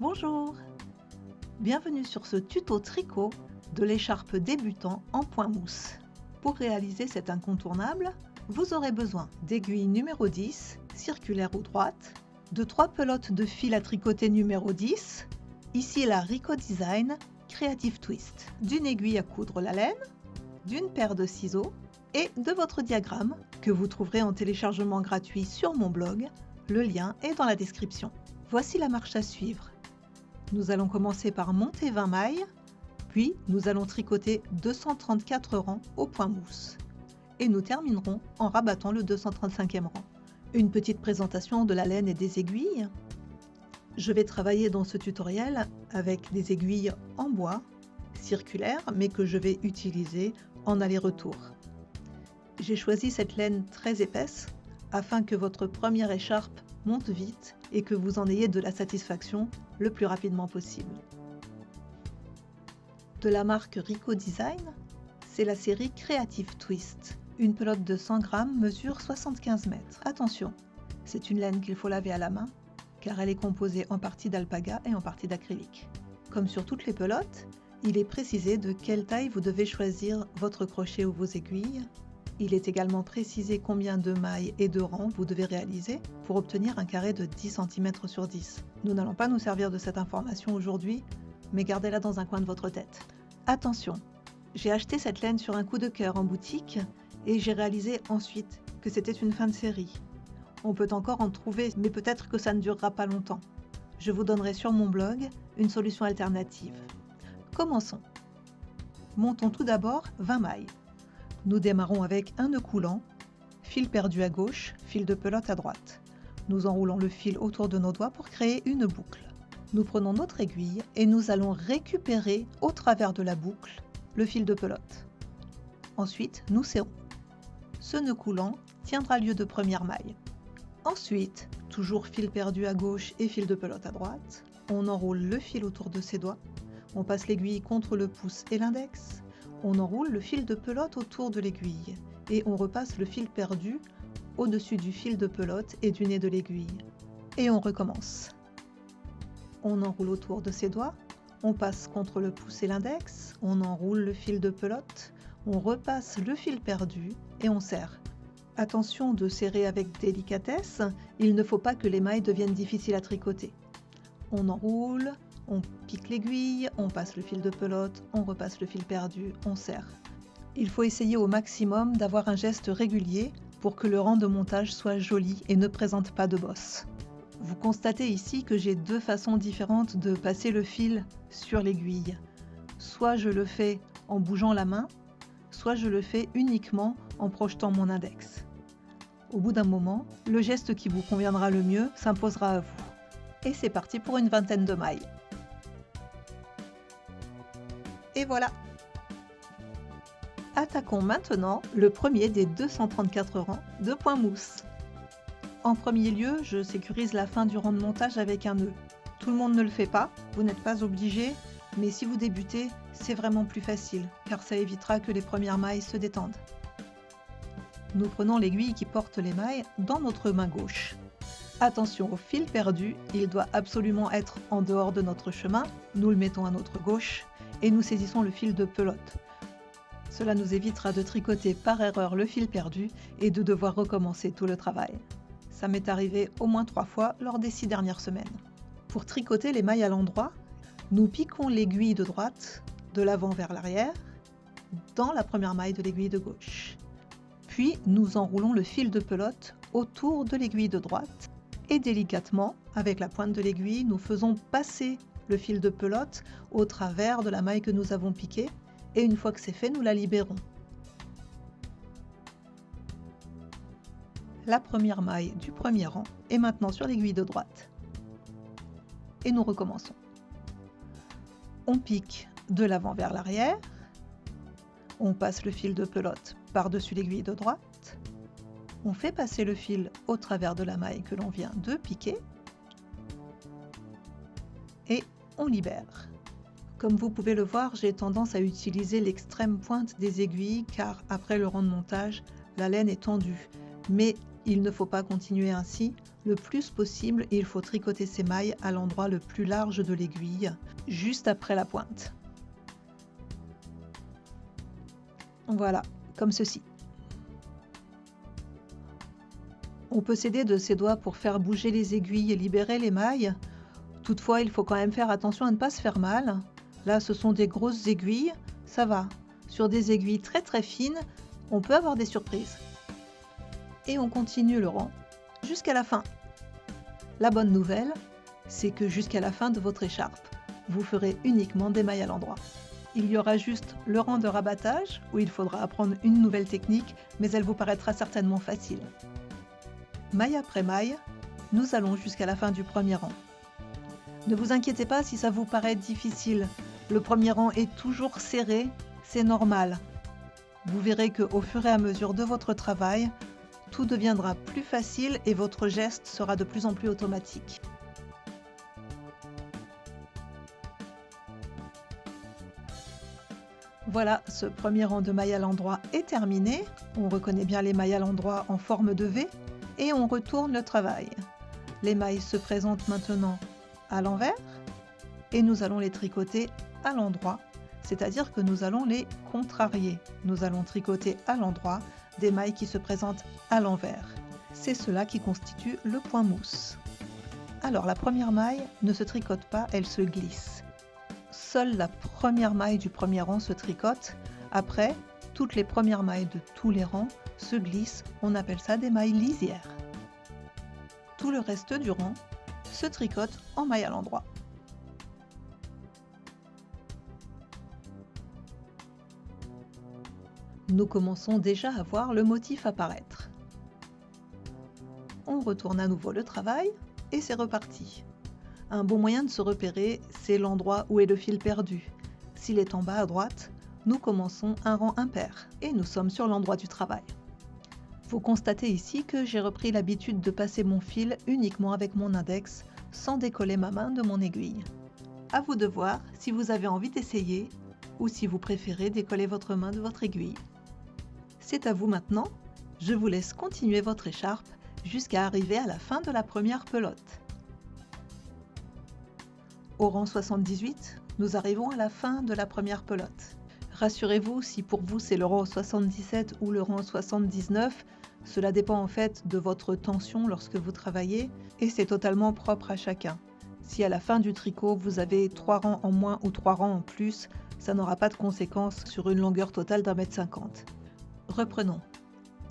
Bonjour, bienvenue sur ce tuto tricot de l'écharpe débutant en point mousse. Pour réaliser cet incontournable, vous aurez besoin d'aiguille numéro 10, circulaire ou droite, de 3 pelotes de fil à tricoter numéro 10, ici la Rico Design Creative Twist, d'une aiguille à coudre la laine, d'une paire de ciseaux et de votre diagramme que vous trouverez en téléchargement gratuit sur mon blog. Le lien est dans la description. Voici la marche à suivre. Nous allons commencer par monter 20 mailles, puis nous allons tricoter 234 rangs au point mousse. Et nous terminerons en rabattant le 235e rang. Une petite présentation de la laine et des aiguilles. Je vais travailler dans ce tutoriel avec des aiguilles en bois, circulaires, mais que je vais utiliser en aller-retour. J'ai choisi cette laine très épaisse afin que votre première écharpe monte vite et que vous en ayez de la satisfaction le plus rapidement possible. De la marque Rico Design, c'est la série Creative Twist. Une pelote de 100 grammes mesure 75 mètres. Attention, c'est une laine qu'il faut laver à la main car elle est composée en partie d'alpaga et en partie d'acrylique. Comme sur toutes les pelotes, il est précisé de quelle taille vous devez choisir votre crochet ou vos aiguilles. Il est également précisé combien de mailles et de rangs vous devez réaliser pour obtenir un carré de 10 cm sur 10. Nous n'allons pas nous servir de cette information aujourd'hui, mais gardez-la dans un coin de votre tête. Attention, j'ai acheté cette laine sur un coup de cœur en boutique et j'ai réalisé ensuite que c'était une fin de série. On peut encore en trouver, mais peut-être que ça ne durera pas longtemps. Je vous donnerai sur mon blog une solution alternative. Commençons. Montons tout d'abord 20 mailles. Nous démarrons avec un nœud coulant, fil perdu à gauche, fil de pelote à droite. Nous enroulons le fil autour de nos doigts pour créer une boucle. Nous prenons notre aiguille et nous allons récupérer au travers de la boucle le fil de pelote. Ensuite, nous serrons. Ce nœud coulant tiendra lieu de première maille. Ensuite, toujours fil perdu à gauche et fil de pelote à droite, on enroule le fil autour de ses doigts, on passe l'aiguille contre le pouce et l'index, on enroule le fil de pelote autour de l'aiguille et on repasse le fil perdu au-dessus du fil de pelote et du nez de l'aiguille. Et on recommence. On enroule autour de ses doigts, on passe contre le pouce et l'index, on enroule le fil de pelote, on repasse le fil perdu et on serre. Attention de serrer avec délicatesse, il ne faut pas que les mailles deviennent difficiles à tricoter. On enroule, on pique l'aiguille, on passe le fil de pelote, on repasse le fil perdu, on serre. Il faut essayer au maximum d'avoir un geste régulier pour que le rang de montage soit joli et ne présente pas de bosse. Vous constatez ici que j'ai deux façons différentes de passer le fil sur l'aiguille. Soit je le fais en bougeant la main, soit je le fais uniquement en projetant mon index. Au bout d'un moment, le geste qui vous conviendra le mieux s'imposera à vous. Et c'est parti pour une vingtaine de mailles. Et voilà! Attaquons maintenant le premier des 234 rangs de point mousse. En premier lieu, je sécurise la fin du rang de montage avec un nœud. Tout le monde ne le fait pas, vous n'êtes pas obligé, mais si vous débutez, c'est vraiment plus facile, car ça évitera que les premières mailles se détendent. Nous prenons l'aiguille qui porte les mailles dans notre main gauche. Attention au fil perdu, il doit absolument être en dehors de notre chemin, nous le mettons à notre gauche et nous saisissons le fil de pelote. Cela nous évitera de tricoter par erreur le fil perdu et de devoir recommencer tout le travail. Ça m'est arrivé au moins 3 fois lors des 6 dernières semaines. Pour tricoter les mailles à l'endroit, nous piquons l'aiguille de droite de l'avant vers l'arrière dans la première maille de l'aiguille de gauche. Puis nous enroulons le fil de pelote autour de l'aiguille de droite et délicatement, avec la pointe de l'aiguille, nous faisons passer le fil de pelote au travers de la maille que nous avons piquée et une fois que c'est fait, nous la libérons. La première maille du premier rang est maintenant sur l'aiguille de droite. Et nous recommençons. On pique de l'avant vers l'arrière, on passe le fil de pelote par-dessus l'aiguille de droite, on fait passer le fil au travers de la maille que l'on vient de piquer et on libère. Comme vous pouvez le voir, j'ai tendance à utiliser l'extrême pointe des aiguilles car après le rang de montage, la laine est tendue. Mais Il ne faut pas continuer ainsi. Le plus possible, il faut tricoter ces mailles à l'endroit le plus large de l'aiguille, juste après la pointe. Voilà, comme ceci. On peut s'aider de ses doigts pour faire bouger les aiguilles et libérer les mailles. Toutefois, il faut quand même faire attention à ne pas se faire mal. Là, ce sont des grosses aiguilles, ça va. Sur des aiguilles très très fines, on peut avoir des surprises. Et on continue le rang jusqu'à la fin. La bonne nouvelle, c'est que jusqu'à la fin de votre écharpe, vous ferez uniquement des mailles à l'endroit. Il y aura juste le rang de rabattage, où il faudra apprendre une nouvelle technique, mais elle vous paraîtra certainement facile. Maille après maille, nous allons jusqu'à la fin du premier rang. Ne vous inquiétez pas si ça vous paraît difficile. Le premier rang est toujours serré, c'est normal. Vous verrez qu'au fur et à mesure de votre travail, tout deviendra plus facile et votre geste sera de plus en plus automatique. Voilà, ce premier rang de mailles à l'endroit est terminé. On reconnaît bien les mailles à l'endroit en forme de V et on retourne le travail. Les mailles se présentent maintenant à l'envers et nous allons les tricoter à l'endroit, c'est-à-dire que nous allons les contrarier. Nous allons tricoter à l'endroit des mailles qui se présentent à l'envers. C'est cela qui constitue le point mousse. Alors la première maille ne se tricote pas, elle se glisse. Seule la première maille du premier rang se tricote. Après, toutes les premières mailles de tous les rangs se glissent. On appelle ça des mailles lisières. Tout le reste du rang se tricote en maille à l'endroit. Nous commençons déjà à voir le motif apparaître. On retourne à nouveau le travail et c'est reparti. Un bon moyen de se repérer, c'est l'endroit où est le fil perdu. S'il est en bas à droite, nous commençons un rang impair et nous sommes sur l'endroit du travail. Vous constatez ici que j'ai repris l'habitude de passer mon fil uniquement avec mon index, sans décoller ma main de mon aiguille. À vous de voir si vous avez envie d'essayer ou si vous préférez décoller votre main de votre aiguille. C'est à vous maintenant, je vous laisse continuer votre écharpe jusqu'à arriver à la fin de la première pelote. Au rang 78, nous arrivons à la fin de la première pelote. Rassurez-vous, si pour vous c'est le rang 77 ou le rang 79, cela dépend en fait de votre tension lorsque vous travaillez et c'est totalement propre à chacun. Si à la fin du tricot vous avez 3 rangs en moins ou 3 rangs en plus, ça n'aura pas de conséquences sur une longueur totale d'1,50 m. Reprenons.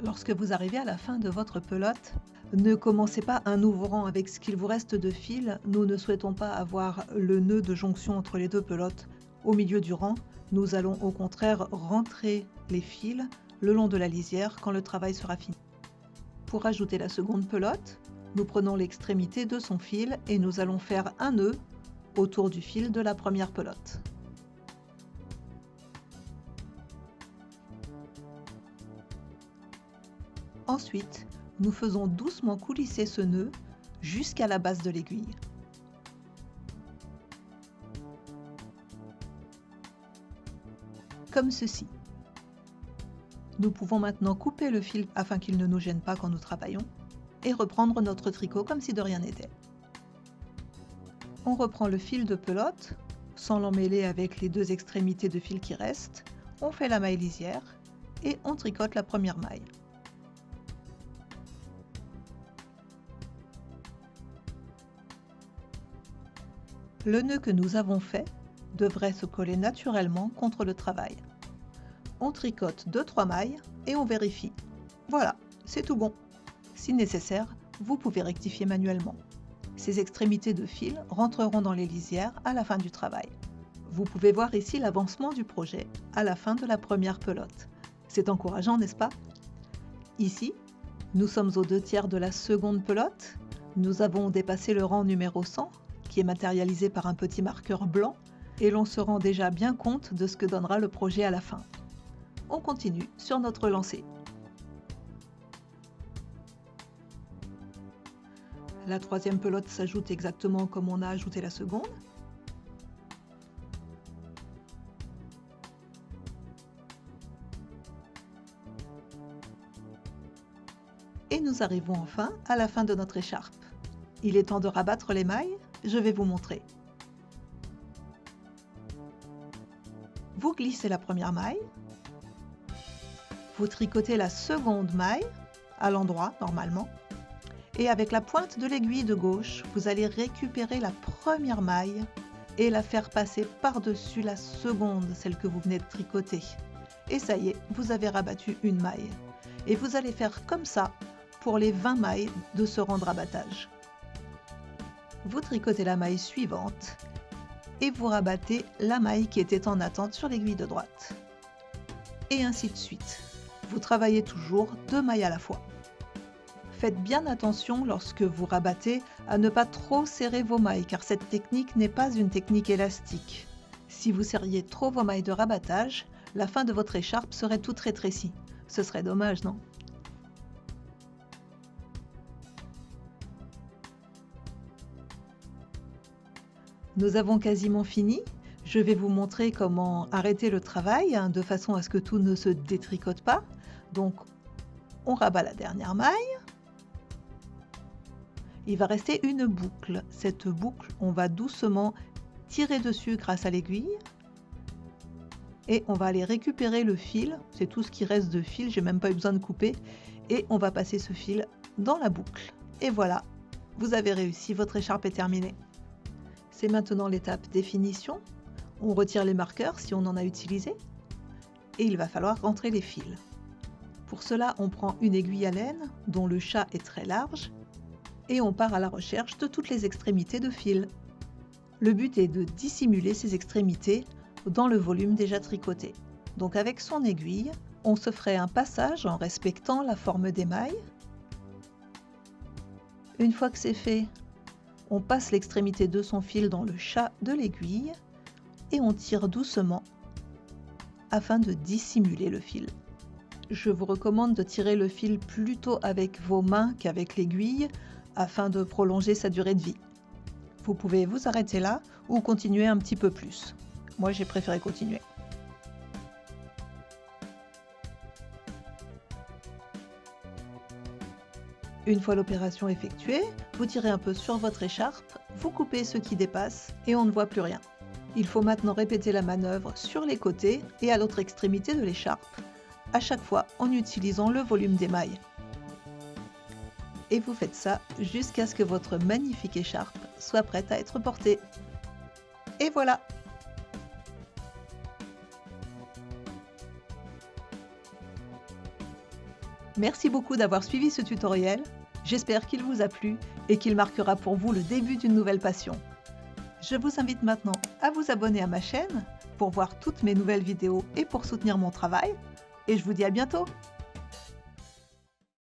Lorsque vous arrivez à la fin de votre pelote, ne commencez pas un nouveau rang avec ce qu'il vous reste de fil. Nous ne souhaitons pas avoir le nœud de jonction entre les deux pelotes au milieu du rang. Nous allons au contraire rentrer les fils le long de la lisière quand le travail sera fini. Pour ajouter la seconde pelote, nous prenons l'extrémité de son fil et nous allons faire un nœud autour du fil de la première pelote. Ensuite, nous faisons doucement coulisser ce nœud jusqu'à la base de l'aiguille. Comme ceci. Nous pouvons maintenant couper le fil afin qu'il ne nous gêne pas quand nous travaillons et reprendre notre tricot comme si de rien n'était. On reprend le fil de pelote sans l'emmêler avec les deux extrémités de fil qui restent. On fait la maille lisière et on tricote la première maille. Le nœud que nous avons fait devrait se coller naturellement contre le travail. On tricote 2-3 mailles et on vérifie. Voilà, c'est tout bon. Si nécessaire, vous pouvez rectifier manuellement. Ces extrémités de fil rentreront dans les lisières à la fin du travail. Vous pouvez voir ici l'avancement du projet à la fin de la première pelote. C'est encourageant, n'est-ce pas? Ici, nous sommes aux 2/3 de la seconde pelote. Nous avons dépassé le rang numéro 100, qui est matérialisé par un petit marqueur blanc, et l'on se rend déjà bien compte de ce que donnera le projet à la fin. On continue sur notre lancée. La troisième pelote s'ajoute exactement comme on a ajouté la seconde. Et nous nous arrivons enfin à la fin de notre écharpe. Il est temps de rabattre les mailles, je vais vous montrer. Vous glissez la première maille, vous tricotez la seconde maille, à l'endroit normalement, et avec la pointe de l'aiguille de gauche, vous allez récupérer la première maille et la faire passer par-dessus la seconde, celle que vous venez de tricoter. Et ça y est, vous avez rabattu une maille. Et vous allez faire comme ça pour les 20 mailles de ce rang de rabattage. Vous tricotez la maille suivante et vous rabattez la maille qui était en attente sur l'aiguille de droite. Et ainsi de suite. Vous travaillez toujours 2 mailles à la fois. Faites bien attention lorsque vous rabattez à ne pas trop serrer vos mailles car cette technique n'est pas une technique élastique. Si vous serriez trop vos mailles de rabattage, la fin de votre écharpe serait toute rétrécie. Ce serait dommage, non? Nous avons quasiment fini. Je vais vous montrer comment arrêter le travail de façon à ce que tout ne se détricote pas. Donc, on rabat la dernière maille. Il va rester une boucle. Cette boucle, on va doucement tirer dessus grâce à l'aiguille. Et on va aller récupérer le fil. C'est tout ce qui reste de fil, j'ai même pas eu besoin de couper. Et on va passer ce fil dans la boucle. Et voilà, vous avez réussi, votre écharpe est terminée. C'est maintenant l'étape définition. On retire les marqueurs si on en a utilisé. Et il va falloir rentrer les fils. Pour cela, on prend une aiguille à laine dont le chat est très large et on part à la recherche de toutes les extrémités de fil. Le but est de dissimuler ces extrémités dans le volume déjà tricoté. Donc avec son aiguille, on se ferait un passage en respectant la forme des mailles. Une fois que c'est fait, on passe l'extrémité de son fil dans le chat de l'aiguille et on tire doucement afin de dissimuler le fil. Je vous recommande de tirer le fil plutôt avec vos mains qu'avec l'aiguille afin de prolonger sa durée de vie. Vous pouvez vous arrêter là ou continuer un petit peu plus. Moi, j'ai préféré continuer. Une fois l'opération effectuée, vous tirez un peu sur votre écharpe, vous coupez ce qui dépasse et on ne voit plus rien. Il faut maintenant répéter la manœuvre sur les côtés et à l'autre extrémité de l'écharpe, à chaque fois en utilisant le volume des mailles. Et vous faites ça jusqu'à ce que votre magnifique écharpe soit prête à être portée. Et voilà! Merci beaucoup d'avoir suivi ce tutoriel. J'espère qu'il vous a plu et qu'il marquera pour vous le début d'une nouvelle passion. Je vous invite maintenant à vous abonner à ma chaîne pour voir toutes mes nouvelles vidéos et pour soutenir mon travail. Et je vous dis à bientôt!